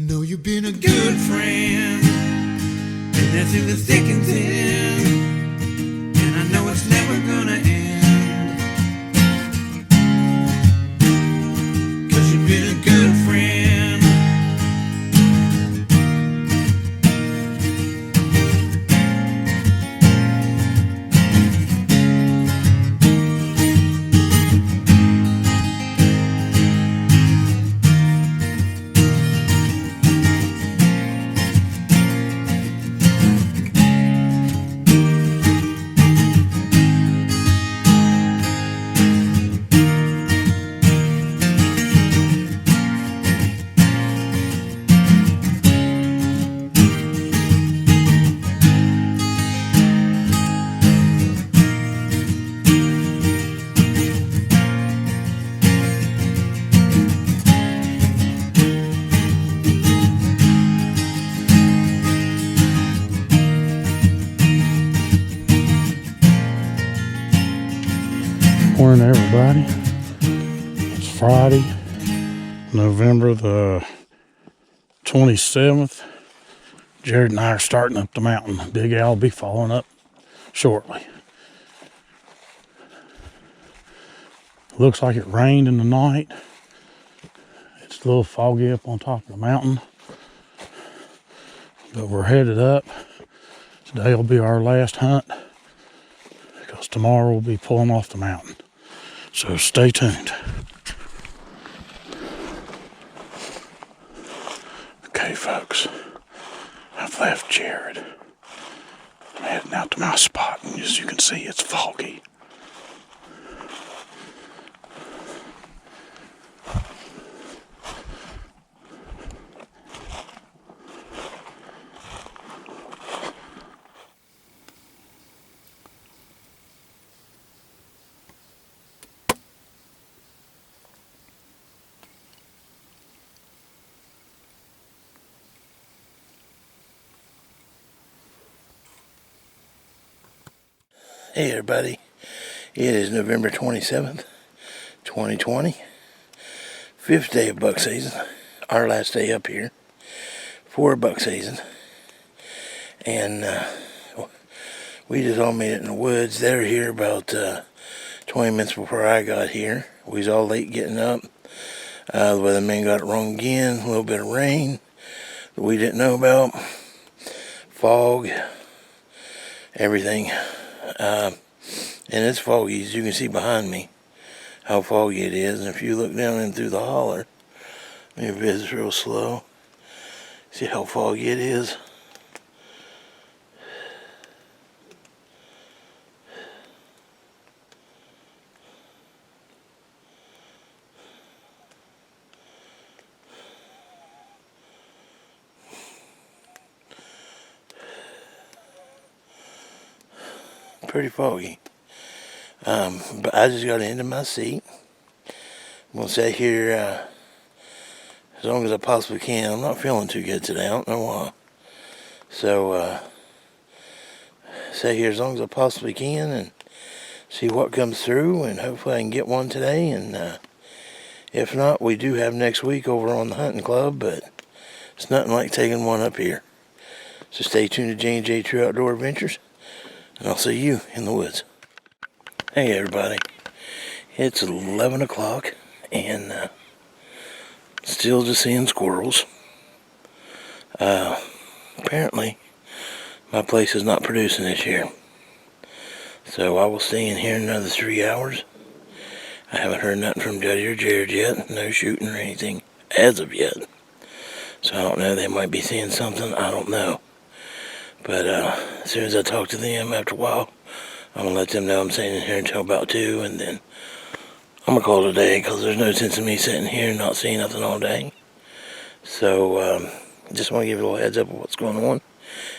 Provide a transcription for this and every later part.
Know you've been a good friend, and that's in the thick and thin, and I know it's never gonna end, 'cause you've been a good friend. Morning, everybody. It's Friday, November the 27th. Jared and I are starting up the mountain. Big Al will be following up shortly. Looks like it rained in the night. It's a little foggy up on top of the mountain, but we're headed up. Today will be our last hunt because tomorrow we'll be pulling off the mountain. So stay tuned. Okay, folks, I've left Jared. I'm heading out to my spot, and as you can see, it's foggy. Hey everybody, it is November 27th, 2020, 5th day of buck season, our last day up here for buck season, and we just all made it in the woods. They were here about 20 minutes before I got here. We was all late getting up. The weatherman got it wrong again, a little bit of rain that we didn't know about, fog, everything. And it's foggy, as you can see behind me, how foggy it is. And if you look down in through the holler, maybe it's real slow. See how foggy it is? Pretty foggy. But I just got into my seat. I'm gonna sit here as long as I possibly can. I'm not feeling too good today. I don't know why. So sit here as long as I possibly can and see what comes through, and hopefully I can get one today. And if not, we do have next week over on the hunting club, but it's nothing like taking one up here. So stay tuned to J&J True Outdoor Adventures, and I'll see you in the woods. Hey everybody, it's 11 o'clock and still just seeing squirrels. Apparently my place is not producing this year, so I will stay in here another 3 hours. I haven't heard nothing from Juddy or Jared yet, no shooting or anything as of yet, so I don't know, they might be seeing something, I don't know. But as soon as I talk to them after a while, I'm going to let them know I'm staying in here until about 2, and then I'm going to call it a day, because there's no sense in me sitting here and not seeing nothing all day. So, just want to give you a little heads up of what's going on.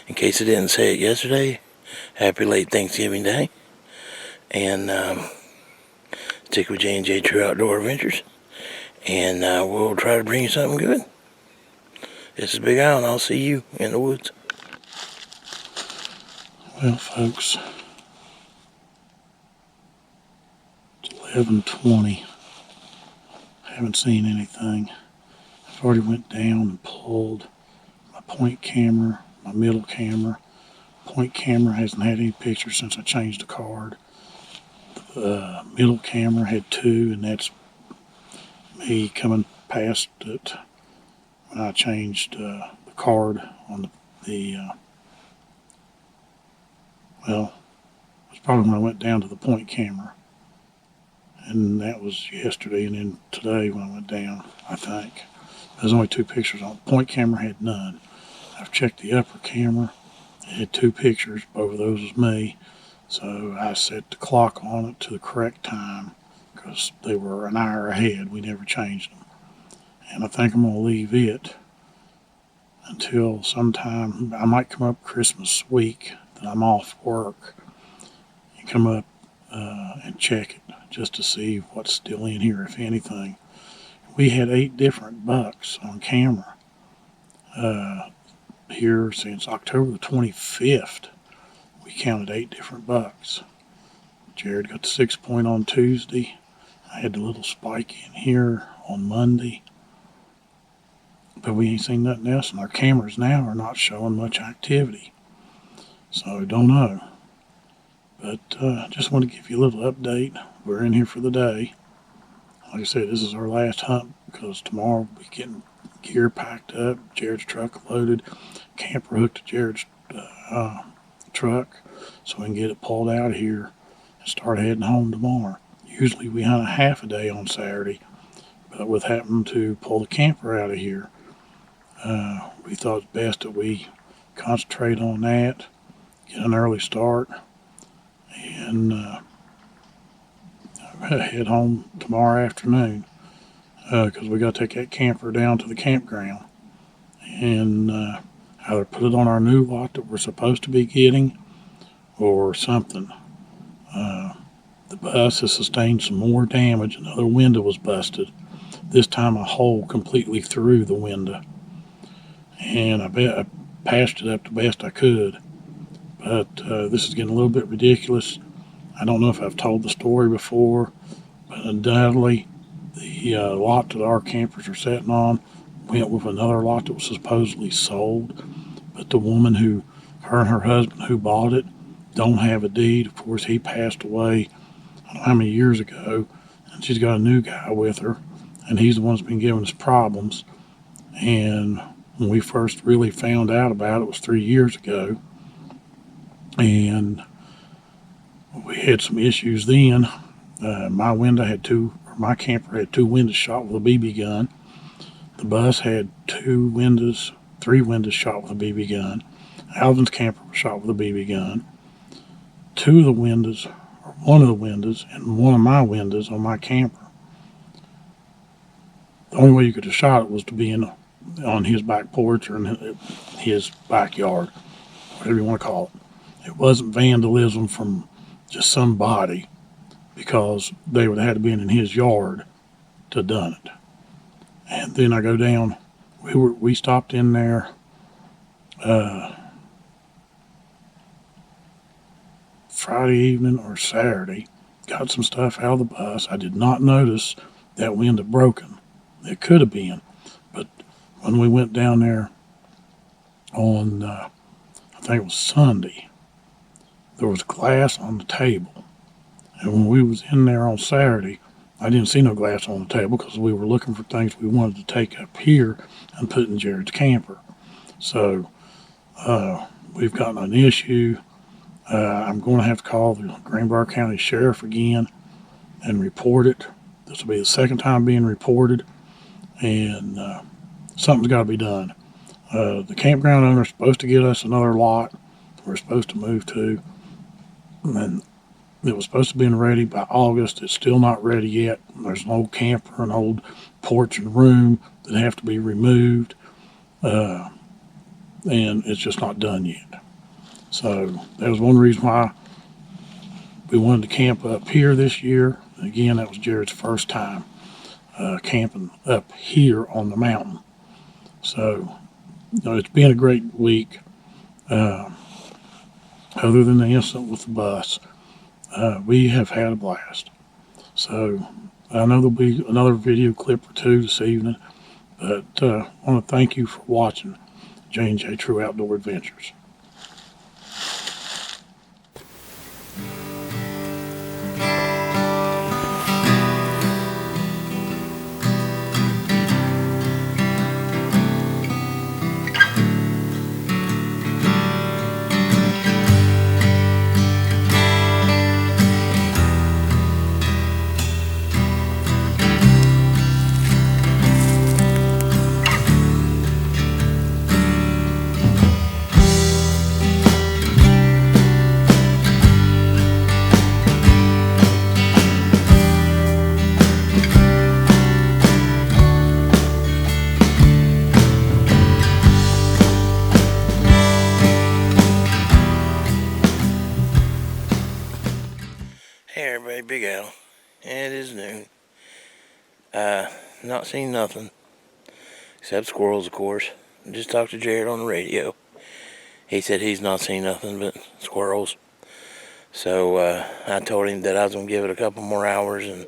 In case I didn't say it yesterday, happy late Thanksgiving Day. And stick with J&J True Outdoor Adventures, and we'll try to bring you something good. This is Big Al, and I'll see you in the woods. Well, folks, it's 11:20. Haven't seen anything. I've already went down and pulled my point camera, my middle camera. Point camera hasn't had any pictures since I changed the card. The middle camera had 2, and that's me coming past it when I changed the card on well, it was probably when I went down to the point camera. And that was yesterday, and then today when I went down, I think. There's only 2 pictures on it. Point camera had none. I've checked the upper camera. It had 2 pictures. Both of those was me. So I set the clock on it to the correct time because they were an hour ahead. We never changed them. And I think I'm going to leave it until sometime. I might come up Christmas week that I'm off work and come up and check it just to see what's still in here, if anything. We had 8 different bucks on camera here since October the 25th. We counted 8 different bucks. Jared got the 6-point on Tuesday. I had the little spike in here on Monday. But we ain't seen nothing else, and our cameras now are not showing much activity. So, don't know. But just want to give you a little update. We're in here for the day. Like I said, this is our last hunt because tomorrow we'll be getting gear packed up, Jared's truck loaded, camper hooked to Jared's truck so we can get it pulled out of here and start heading home tomorrow. Usually we hunt a half a day on Saturday, but with having to pull the camper out of here, we thought it's best that we concentrate on that, get an early start, and head home tomorrow afternoon because we got to take that camper down to the campground and either put it on our new lot that we're supposed to be getting or something. The bus has sustained some more damage. Another window was busted. This time a hole completely through the window. And I patched it up the best I could. But this is getting a little bit ridiculous. I don't know if I've told the story before, but undoubtedly the lot that our campers are sitting on went with another lot that was supposedly sold. But the woman her and her husband who bought it don't have a deed. Of course, he passed away, I don't know how many years ago, and she's got a new guy with her, and he's the one that's been giving us problems. And when we first really found out about it was 3 years ago, and we had some issues then. My camper had 2 windows shot with a BB gun. The bus had 3 windows shot with a BB gun. Alvin's camper was shot with a BB gun. 2 of the windows, or 1 of the windows, and 1 of my windows on my camper. The only way you could have shot it was to be on his back porch or in his backyard, whatever you want to call it. It wasn't vandalism from just somebody, because they would have had to be in his yard to have done it. And then I go down. We stopped in there Friday evening or Saturday, got some stuff out of the bus. I did not notice that window broken. It could have been, but when we went down there on, I think it was Sunday, there was glass on the table. And when we was in there on Saturday, I didn't see no glass on the table because we were looking for things we wanted to take up here and put in Jared's camper. So we've gotten an issue. I'm going to have to call the Greenbrier County Sheriff again and report it. This will be the second time being reported, and something's got to be done. The campground owner is supposed to get us another lot we're supposed to move to, and it was supposed to be ready by August. It's still not ready yet. There's an old camper, an old porch and room that have to be removed, and it's just not done yet. So that was one reason why we wanted to camp up here this year. Again, that was Jared's first time camping up here on the mountain. So it's been a great week. Other than the incident with the bus, we have had a blast. So I know there'll be another video clip or two this evening, But I want to thank you for watching J&J True Outdoor Adventures. Hey everybody, Big Al. It is noon. Not seen nothing. Except squirrels, of course. Just talked to Jared on the radio. He said he's not seen nothing but squirrels. So I told him that I was going to give it a couple more hours and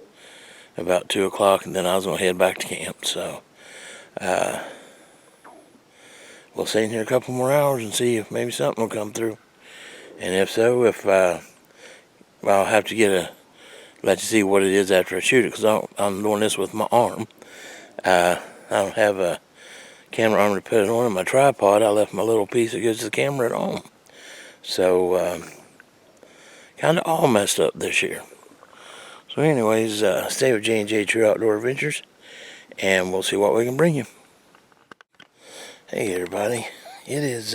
about 2 o'clock, and then I was going to head back to camp. So we'll stay in here a couple more hours and see if maybe something will come through. And if so, I'll have to let you see what it is after I shoot it, because I'm doing this with my arm. I don't have a camera arm to put it on in my tripod. I left my little piece that goes to the camera at home. So, kind of all messed up this year. So anyways, stay with J&J True Outdoor Adventures, and we'll see what we can bring you. Hey everybody, it is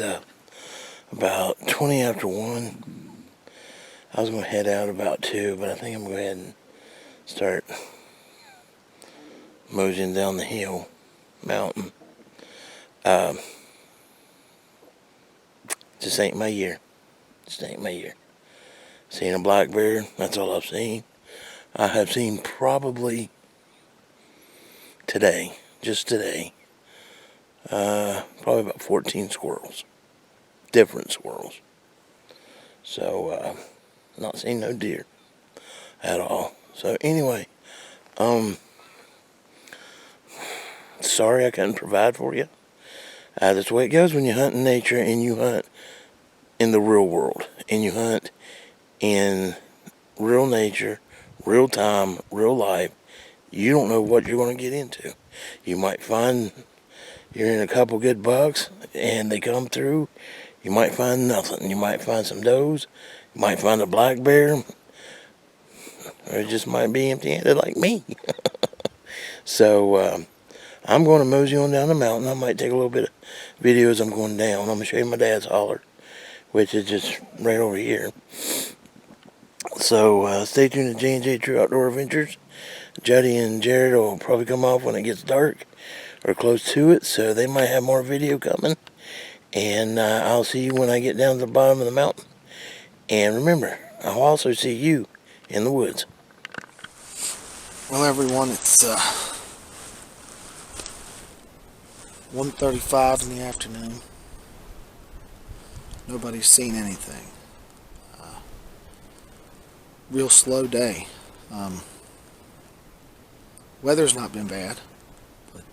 about 20 after 1. I was going to head out about 2, but I think I'm going to go ahead and start moseying down the mountain. Just ain't my year. Just ain't my year. Seen a black bear, that's all I've seen. I have seen probably today, just today, probably about 14 squirrels. Different squirrels. So, not seen no deer at all. So anyway, sorry I couldn't provide for you. That's the way it goes when you hunt in nature and you hunt in the real world. And you hunt in real nature, real time, real life. You don't know what you're going to get into. You might find you're in a couple good bucks and they come through. You might find nothing. You might find some does. You might find a black bear. Or it just might be empty-handed like me. So, I'm going to mosey on down the mountain. I might take a little bit of video as I'm going down. I'm going to show you my dad's holler, which is just right over here. So, stay tuned to J&J True Outdoor Adventures. Juddy and Jared will probably come off when it gets dark or close to it, so they might have more video coming. And I'll see you when I get down to the bottom of the mountain. And remember, I'll also see you in the woods. Well, everyone, it's 1:35 in the afternoon. Nobody's seen anything. Real slow day. Weather's not been bad, but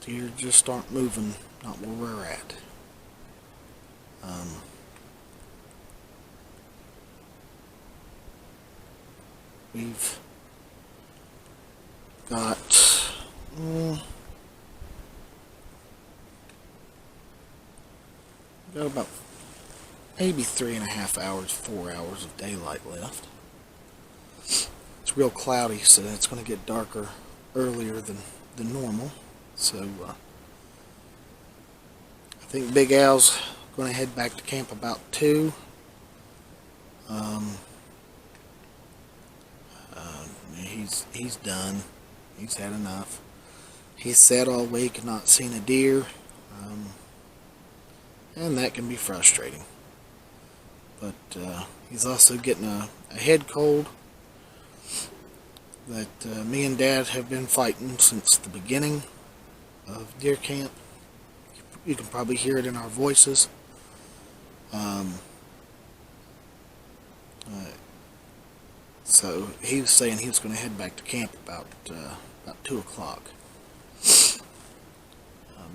deer just aren't moving, not where we're at. We've got about maybe 3.5 hours, 4 hours of daylight left. It's real cloudy, so it's going to get darker earlier than normal. So I think Big Al's going to head back to camp about 2. He's done. He's had enough. He's sat all week and not seen a deer, and that can be frustrating. But he's also getting a head cold that me and Dad have been fighting since the beginning of deer camp. You can probably hear it in our voices. So he was saying he was going to head back to camp about 2 o'clock.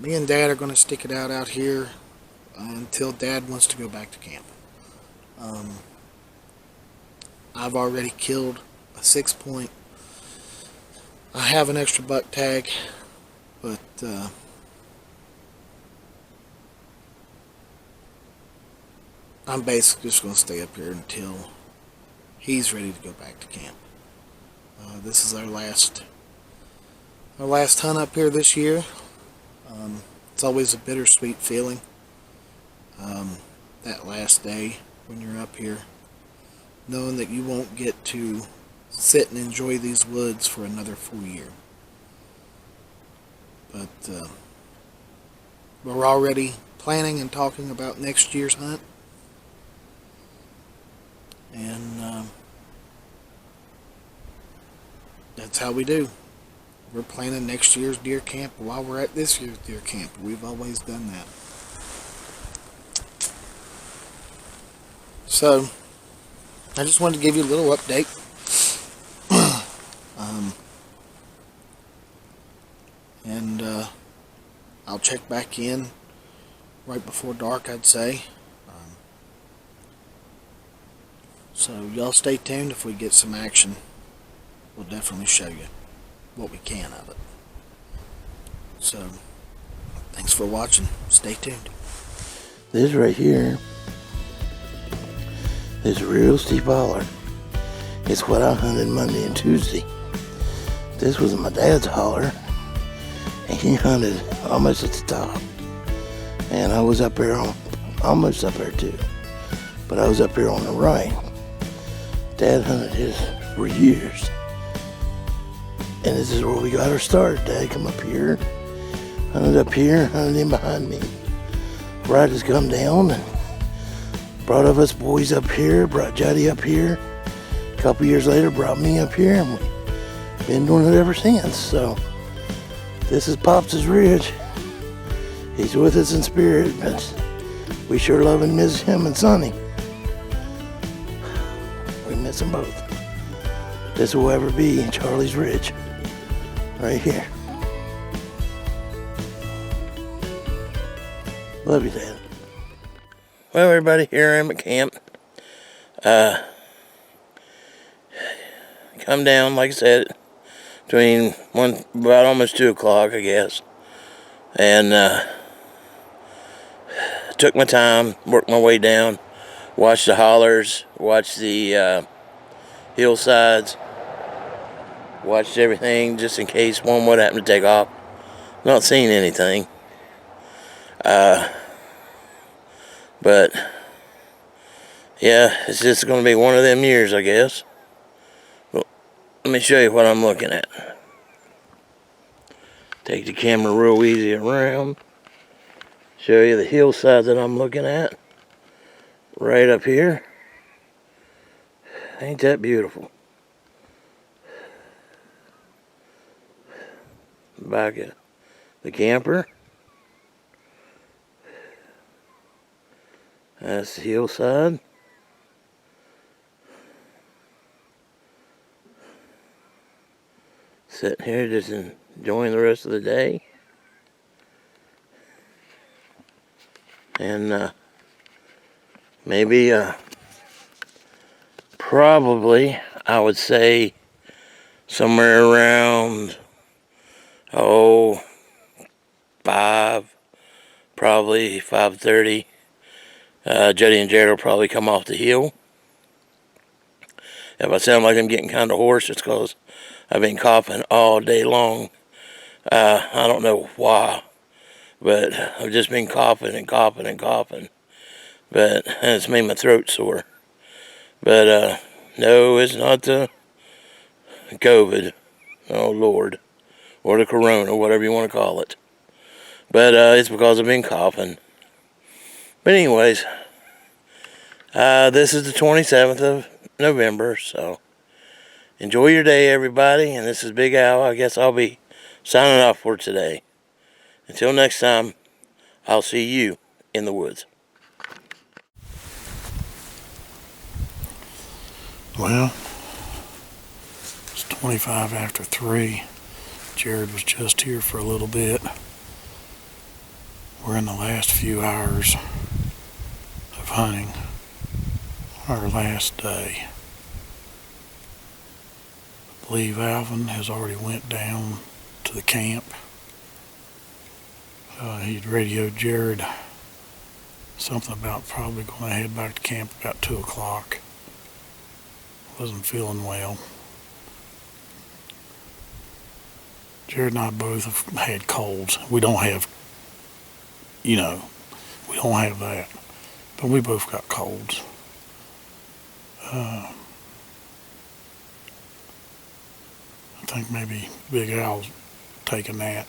Me and Dad are going to stick it out here until Dad wants to go back to camp. I've already killed a 6-point. I have an extra buck tag, but I'm basically just going to stay up here until he's ready to go back to camp. This is our last hunt up here this year. It's always a bittersweet feeling, that last day when you're up here, knowing that you won't get to sit and enjoy these woods for another full year. But we're already planning and talking about next year's hunt. And that's how we do. We're planning next year's deer camp while we're at this year's deer camp. We've always done that. So, I just wanted to give you a little update. And I'll check back in right before dark, I'd say. So y'all stay tuned. If we get some action, we'll definitely show you what we can of it. So, thanks for watching. Stay tuned. This right here is a real steep holler. It's what I hunted Monday and Tuesday. This was my dad's holler, and he hunted almost at the top. And I was up there almost up there too. But I was up here on the right. Dad hunted his for years. And this is where we got our start. Dad come up here, hunted up here, hunted in behind me. Ride has come down and brought of us boys up here, brought Juddy up here. A couple years later, brought me up here, and we've been doing it ever since. So, this is Pops' Ridge. He's with us in spirit, but we sure love and miss him and Sonny. We miss them both. This will ever be Charlie's Ridge. Right here. Love you, Dad. Well, everybody, here I am at camp. Come down, like I said, between about almost 2 o'clock, I guess. And took my time, worked my way down, watched the hollers, watched the hillsides, watched everything just in case one would happen to take off. Not seeing anything. But yeah, it's just going to be one of them years, I guess. Well, let me show you what I'm looking at. Take the camera real easy around. Show you the hillside that I'm looking at. Right up here. Ain't that beautiful? Back at the camper. That's the hillside. Sitting here just enjoying the rest of the day. And maybe, probably, I would say somewhere around, 5:30. Juddy and Jared will probably come off the hill. If I sound like I'm getting kind of hoarse, it's because I've been coughing all day long. I don't know why, but I've just been coughing and coughing and coughing. And it's made my throat sore. But no, it's not the COVID. Oh, Lord. Or the corona, whatever you want to call it. But it's because I've been coughing. But anyways, this is the 27th of November, so enjoy your day, everybody. And this is Big Al. I guess I'll be signing off for today. Until next time, I'll see you in the woods. Well, 25 after 3. Jared was just here for a little bit. We're in the last few hours of hunting, our last day. I believe Alvin has already went down to the camp. He'd radioed Jared something about probably going to head back to camp about 2 o'clock. Wasn't feeling well. Jared and I both have had colds. We don't have, we don't have that. But we both got colds. I think maybe Big Al's taking that.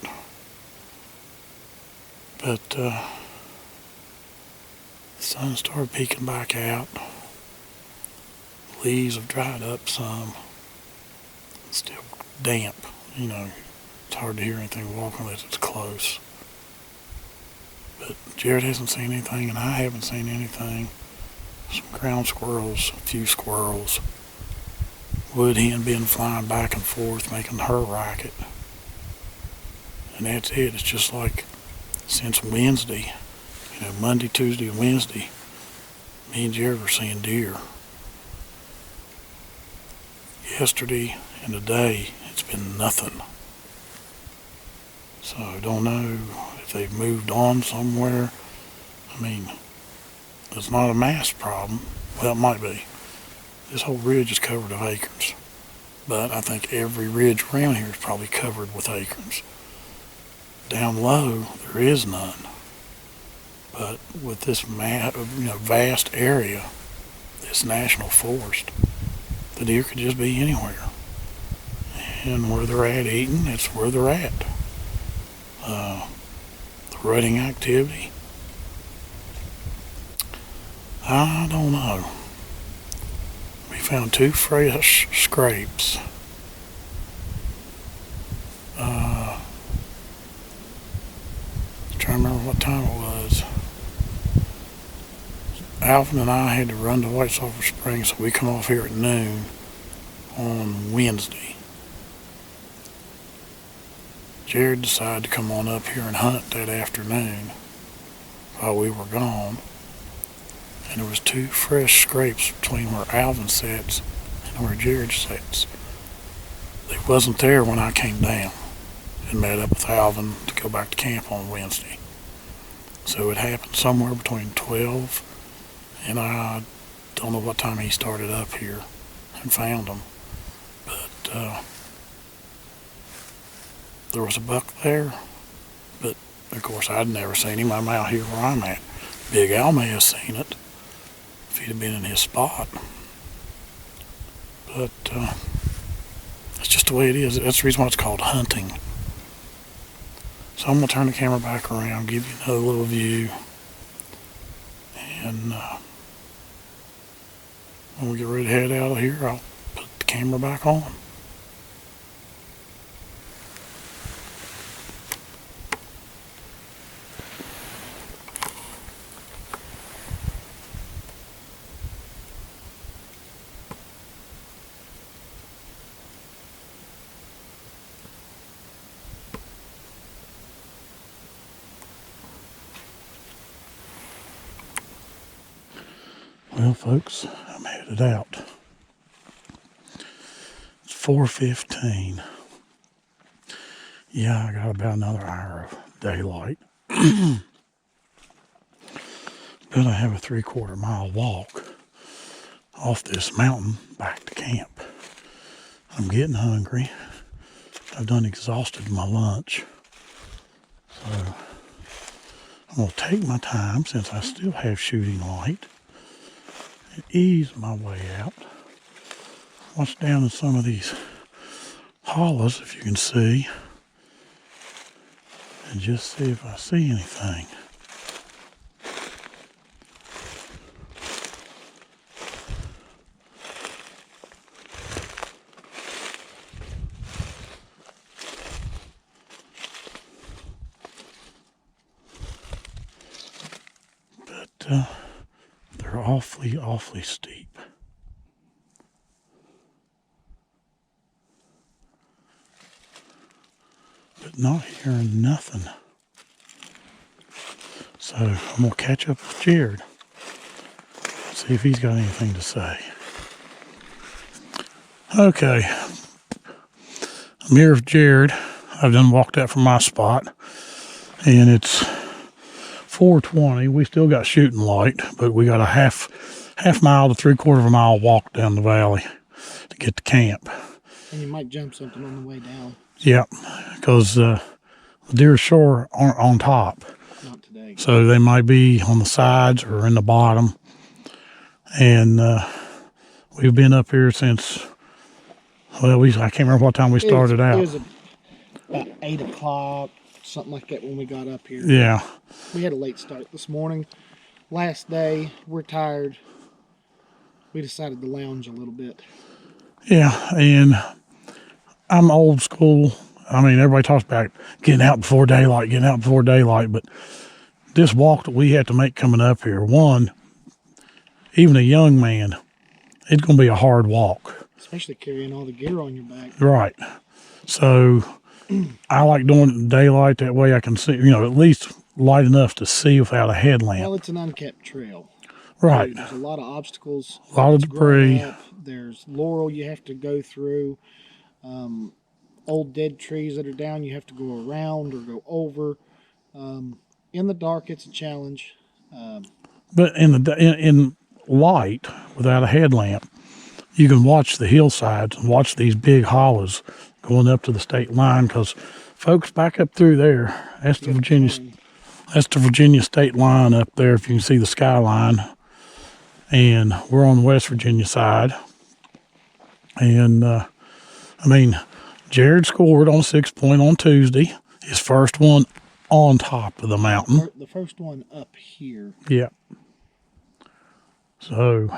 But the sun started peeking back out. Leaves have dried up some. It's still damp, It's hard to hear anything walking unless it's close. But Jared hasn't seen anything, and I haven't seen anything. Some ground squirrels, a few squirrels. Wood hen been flying back and forth, making her racket. And that's it. It's just like since Wednesday, Monday, Tuesday, and Wednesday, me and Jared were seeing deer. Yesterday and today, it's been nothing. So I don't know if they've moved on somewhere. It's not a mass problem. Well, it might be. This whole ridge is covered with acorns. But I think every ridge around here is probably covered with acorns. Down low, there is none. But with this vast area, this national forest, the deer could just be anywhere. And where they're at eating, it's where they're at. The rutting activity, I don't know. We found 2 fresh scrapes. Trying to remember what time it was. Alvin and I had to run to White Sulphur Springs, so we come off here at noon on Wednesday. Jared decided to come on up here and hunt that afternoon while we were gone. And there was 2 fresh scrapes between where Alvin sits and where Jared sits. They wasn't there when I came down and met up with Alvin to go back to camp on Wednesday. So it happened somewhere between 12 and I don't know what time he started up here and found them. But there was a buck there, but of course I'd never seen him. I'm out here where I'm at. Big Al may have seen it if he'd have been in his spot. But it's just the way it is. That's the reason why it's called hunting. So I'm going to turn the camera back around, give you another little view. And when we get ready to head out of here, I'll put the camera back on. Well, folks, I'm headed out. It's 4:15. Yeah, I got about another hour of daylight. But I have a 3/4 mile walk off this mountain back to camp. I'm getting hungry. I've done exhausted my lunch. So I'm going to take my time since I still have shooting light. Ease my way out. Watch down in some of these hollows, if you can see, and just see if I see anything. But they're awfully steep. Not hearing nothing. So I'm going to catch up with Jared. See if he's got anything to say. Okay. I'm here with Jared. I've done walked out from my spot. And it's 4:20. We still got shooting light, but we got a half mile to 3/4 of a mile walk down the valley to get to camp. And you might jump something on the way down. Yep, because the deer shore aren't on top. Not today. So they might be on the sides or in the bottom. And we've been up here since, well, I can't remember what time we started out. It was about 8 o'clock, something like that when we got up here. Yeah. We had a late start this morning. Last day, we're tired. We decided to lounge a little bit. Yeah, and I'm old school. I mean, everybody talks about getting out before daylight, but this walk that we had to make coming up here, one, even a young man, it's going to be a hard walk. Especially carrying all the gear on your back. Right. So I like doing it in daylight. That way I can see, at least light enough to see without a headlamp. Well, it's an unkept trail. Right. There's a lot of obstacles. A lot of debris. There's laurel you have to go through. Old dead trees that are down you have to go around or go over. In the dark, it's a challenge. But in light, without a headlamp, you can watch the hillsides and watch these big hollows going up to the state line, because folks back up through there, that's the Virginia state line up there, if you can see the skyline. And we're on the West Virginia side. And, Jared scored on 6-point on Tuesday. His first one on top of the mountain. The first one up here. Yeah. So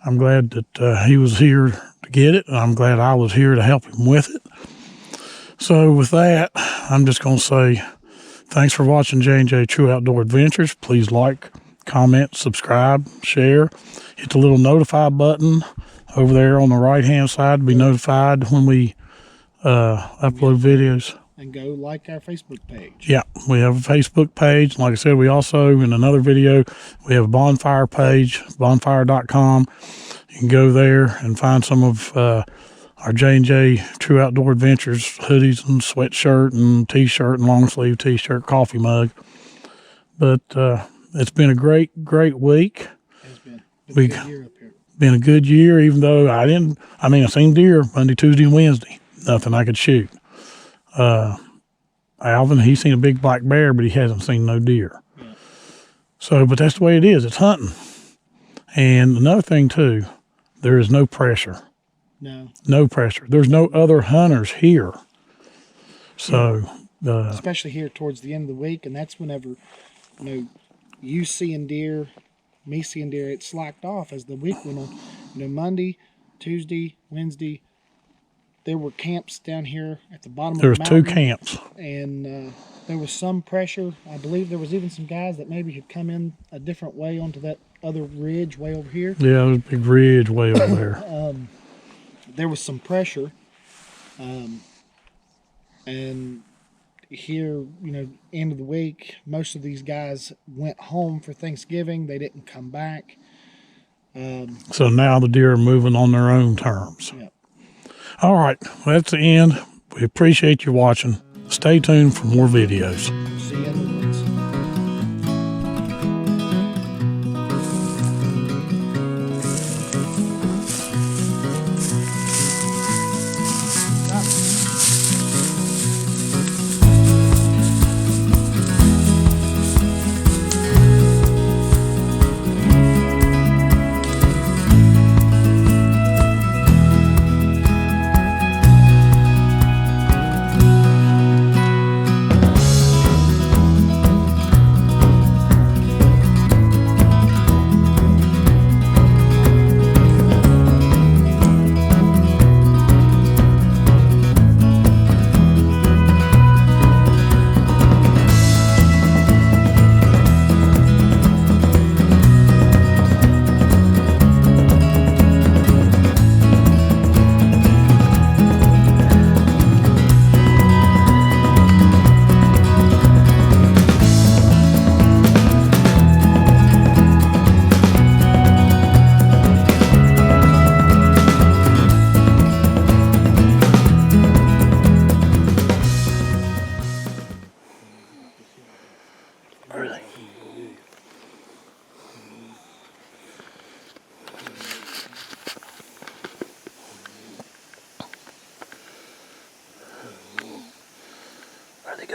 I'm glad that he was here to get it, and I'm glad I was here to help him with it. So with that, I'm just going to say thanks for watching J&J True Outdoor Adventures. Please like, comment, subscribe, share. Hit the little notify button over there on the right-hand side to be notified when we upload videos. And go like our Facebook page. Yeah, we have a Facebook page. Like I said, we also, in another video, we have a bonfire page, bonfire.com. You can go there and find some of our J&J True Outdoor Adventures hoodies and sweatshirt and t-shirt and long sleeve t-shirt, coffee mug. But it's been a great week. It's been a good year up here. Been a good year, even though I seen deer Monday, Tuesday, and Wednesday. Nothing I could shoot. Alvin, he's seen a big black bear, but he hasn't seen no deer. Yeah. So, but that's the way it is. It's hunting. And another thing too, there is no pressure. No pressure. There's no other hunters here. So, especially here towards the end of the week, and that's whenever, you seeing deer, me seeing deer, it slacked off as the week went on. Monday, Tuesday, Wednesday, there were camps down here at the bottom of the mountain. There was 2 camps. And there was some pressure. I believe there was even some guys that maybe had come in a different way onto that other ridge way over here. Yeah, there's a big ridge way over there. There was some pressure. And here, end of the week, most of these guys went home for Thanksgiving. They didn't come back. So now the deer are moving on their own terms. Yeah. All right, well, that's the end. We appreciate you watching. Stay tuned for more videos. See you in the woods.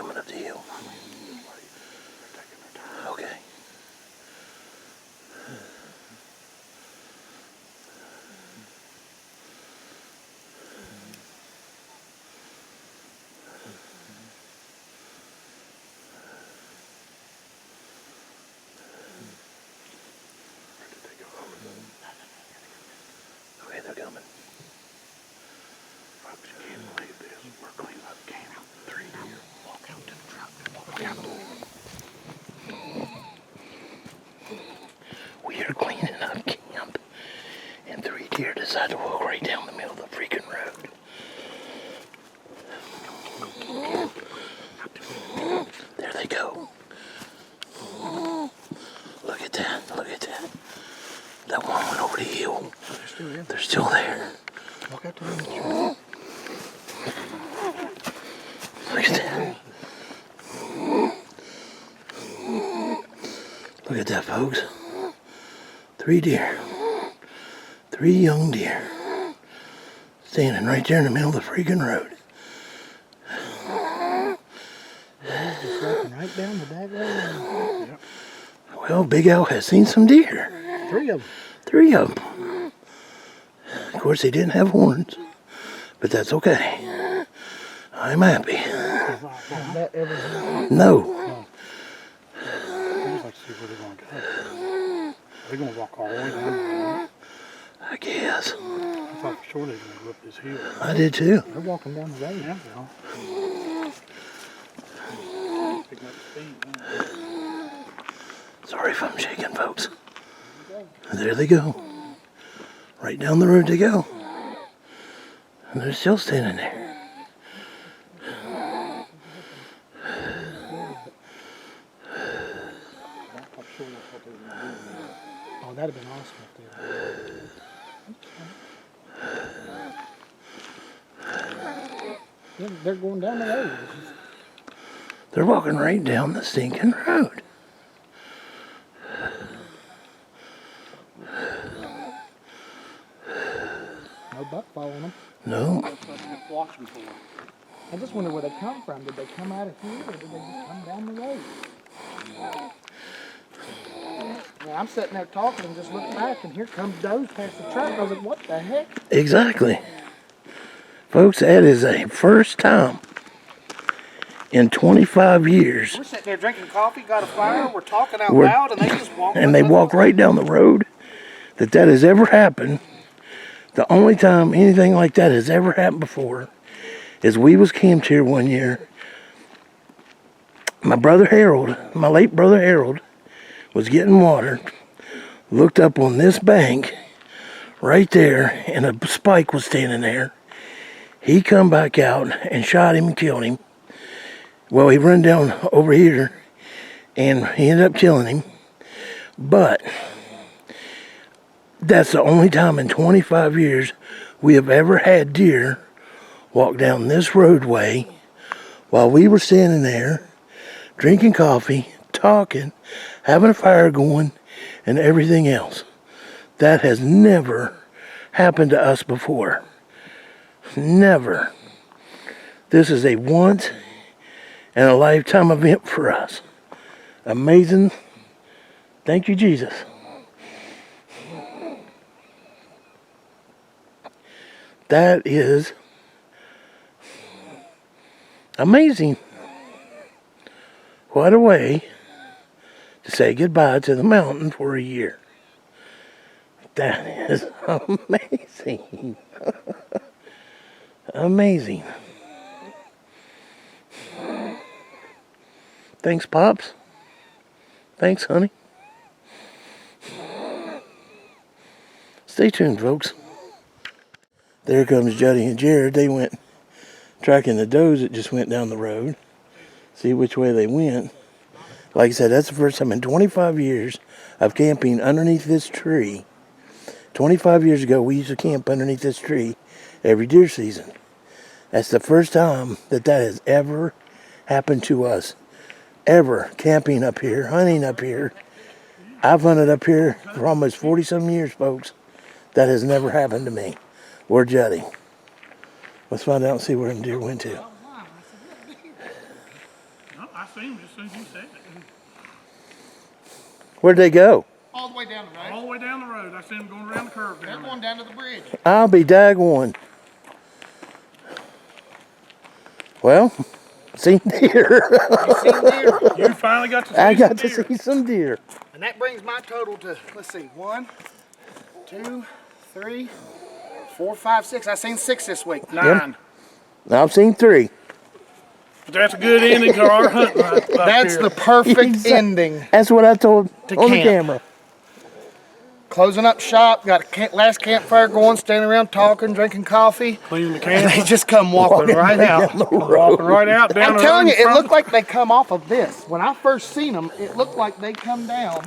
coming up the hill. Okay. Okay, they're coming. Folks, you can't believe this. We're cleaning up camp. 3 deer. Walk out to the truck. Walk out. We are cleaning up camp, and 3 deer decide to walk right down the middle of the freaking road. There they go. Look at that. Look at that. That one went over the hill. They're still here. They're still there. Walk out to the truck. Look at that. Look at that, folks. 3 deer. 3 young deer. Standing right there in the middle of the freaking road. Just walking right down the back road. Yep. Well, Big Al has seen some deer. 3 of them. 3 of them. Of course, they didn't have horns, but that's okay. I'm happy. Has that ever happened? No. I just like to see where they're going to go. Are they going to walk all the way down the road? I guess. I thought for sure they were going to go up this hill. I did too. They're walking down the road. Yeah, well. Picking up speed. Sorry if I'm shaking, folks. There they go. Right down the road they go. And they're still standing there. Oh, that'd have been awesome if they were. They're going down the road. They're walking right down the stinking road. No buck following them. No. Watch them for. I just wonder where they come from. Did they come out of here or did they just come down the road? Yeah, I'm sitting there talking and just look back and here comes Doze past the truck. I was like, what the heck? Exactly. Folks, that is a first time in 25 years. We're sitting there drinking coffee, got a fire, we're talking out We're- loud, and they just walk. And they walk right down the road. That has ever happened. The only time anything like that has ever happened before is we was camped here one year. My brother Harold, my late brother Harold, was getting water, looked up on this bank right there, and a spike was standing there. He come back out and shot him and killed him. Well, he run down over here, and he ended up killing him. But that's the only time in 25 years we have ever had deer walk down this roadway while we were standing there drinking coffee, talking, having a fire going, and everything else. That has never happened to us before. Never. This is a once in a lifetime event for us. Amazing. Thank you, Jesus. That is amazing. What a way to say goodbye to the mountain for a year. That is amazing. Amazing. Thanks, Pops. Thanks, honey. Stay tuned, folks. There comes Juddy and Jared. They went tracking the does that just went down the road. See which way they went. Like I said, that's the first time in 25 years of camping underneath this tree. 25 years ago, we used to camp underneath this tree every deer season. That's the first time that has ever happened to us. Ever camping up here, hunting up here. I've hunted up here for almost 40-some years, folks. That has never happened to me. Or Juddy. Let's find out and see where them deer went to. I seen them as soon as you said it. Where'd they go? All the way down the road. All the way down the road. I seen them going around the curve They're down there. going down to the bridge. I'll be daggone. Well, seen deer. You seen deer? You finally got to see I some got to deer. see some deer. And that brings my total to, let's see, 1, 2, 3, 4, 5, 6. I seen 6 this week. 9. I've seen 3. That's a good ending to our hunt right up That's here. the perfect Exactly. ending. That's what I told To on the camp. camera. Closing up shop, got a last campfire going, standing around talking, drinking coffee. Cleaning the And they camp. just come walking right out. Walking right out down I'm the telling road you, in it front looked like they come off of this. When I first seen them, it looked like they come down.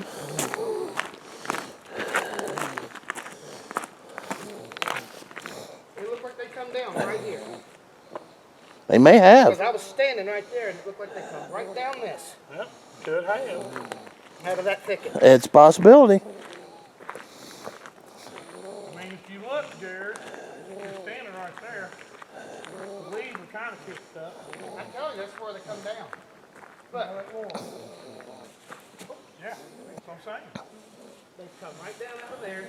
It looked like they come down right here. They may Because have. I was standing right there and it looked like they come right down this. Yep, could have. Out of that thicket. It's a possibility. I mean, if you look, Jared, you're standing right there. The leaves are kind of kicked up. I'm telling you, that's where they come down. But Yeah, that's what I'm saying. they come right down out of there.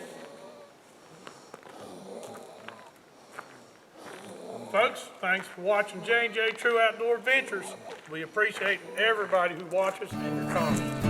Folks, thanks for watching J&J True Outdoor Adventures. We appreciate everybody who watches and your comments.